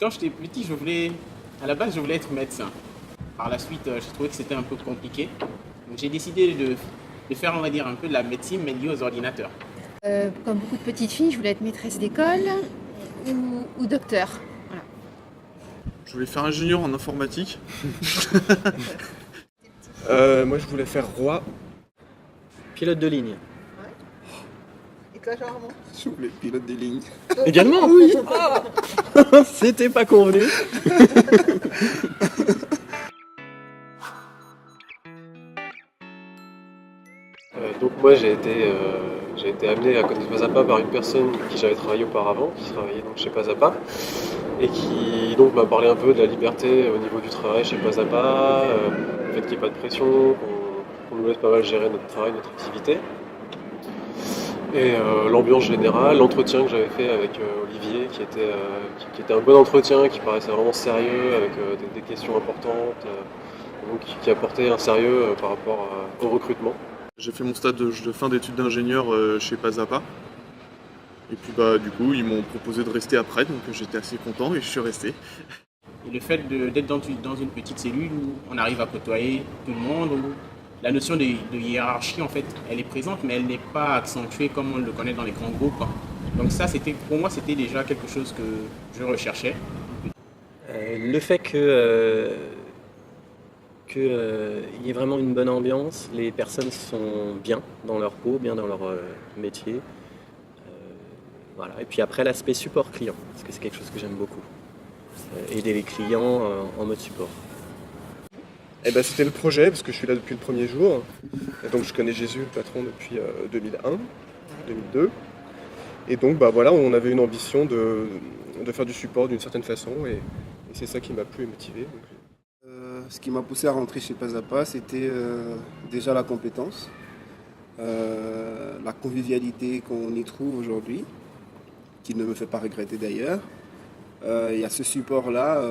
Quand j'étais petit, à la base, je voulais être médecin. Par la suite, j'ai trouvé que c'était un peu compliqué. Donc j'ai décidé de faire, on va dire, un peu de la médecine, mais liée aux ordinateurs. Comme beaucoup de petites filles, je voulais être maîtresse d'école ou docteur. Voilà. Je voulais faire ingénieur en informatique. Moi, je voulais faire roi. Pilote de ligne. Et toi, Jean-Armand? Je voulais pilote des lignes. Également, oui. C'était pas convenu. Donc moi j'ai été amené à connaître Pazapa par une personne avec qui j'avais travaillé auparavant, qui travaillait donc chez Pazapa, et qui donc m'a parlé un peu de la liberté au niveau du travail chez Pazapa, le fait qu'il n'y ait pas de pression, qu'on nous laisse pas mal gérer notre travail, notre activité. Et l'ambiance générale, l'entretien que j'avais fait avec Olivier, qui était un bon entretien, qui paraissait vraiment sérieux, avec des questions importantes, donc qui apportait un sérieux par rapport au recrutement. J'ai fait mon stage de fin d'études d'ingénieur chez Pazapa. Et puis du coup, ils m'ont proposé de rester après, donc j'étais assez content et je suis resté. Et le fait d'être dans une petite cellule où on arrive à côtoyer tout le monde, où la notion de hiérarchie, en fait, elle est présente, mais elle n'est pas accentuée comme on le connaît dans les grands groupes. Donc ça, pour moi, c'était déjà quelque chose que je recherchais. Le fait qu'il y ait vraiment une bonne ambiance, les personnes sont bien dans leur peau, bien dans leur métier. Voilà. Et puis après, l'aspect support client, parce que c'est quelque chose que j'aime beaucoup. Aider les clients en mode support. Et c'était le projet, parce que je suis là depuis le premier jour. Et donc je connais Jésus, le patron, depuis 2001, 2002. Et donc voilà, on avait une ambition de faire du support d'une certaine façon, et c'est ça qui m'a plu et motivé. Donc. Ce qui m'a poussé à rentrer chez Pazapa, c'était déjà la compétence, la convivialité qu'on y trouve aujourd'hui, qui ne me fait pas regretter d'ailleurs. Il y a ce support-là,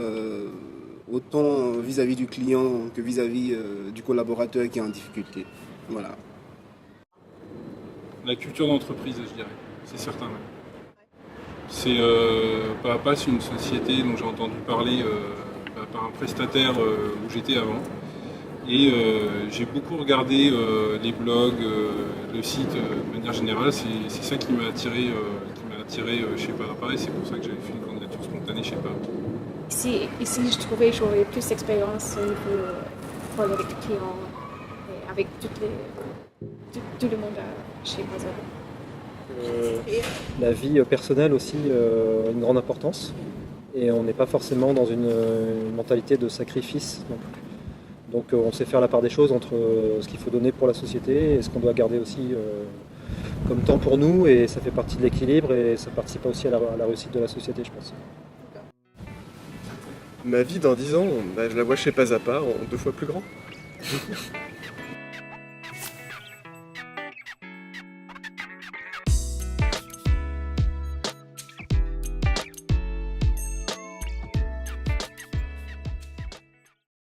autant vis-à-vis du client que vis-à-vis du collaborateur qui est en difficulté. Voilà. La culture d'entreprise, je dirais, c'est certain. C'est Pazapa, c'est une société dont j'ai entendu parler par un prestataire où j'étais avant. Et j'ai beaucoup regardé les blogs, le site de manière générale. C'est ça qui m'a attiré chez Pazapa, et c'est pour ça que j'avais fait une candidature spontanée chez Pazapa. Ici, je trouvais que j'aurais plus d'expérience au niveau parler avec les clients et avec tout le monde chez Pazapa. La vie personnelle aussi a une grande importance. Et on n'est pas forcément dans une mentalité de sacrifice. Donc on sait faire la part des choses entre ce qu'il faut donner pour la société et ce qu'on doit garder aussi comme temps pour nous, et ça fait partie de l'équilibre et ça participe aussi à la réussite de la société, je pense. Ma vie dans 10 ans, je la vois chez Pazapa en 2 fois plus grand.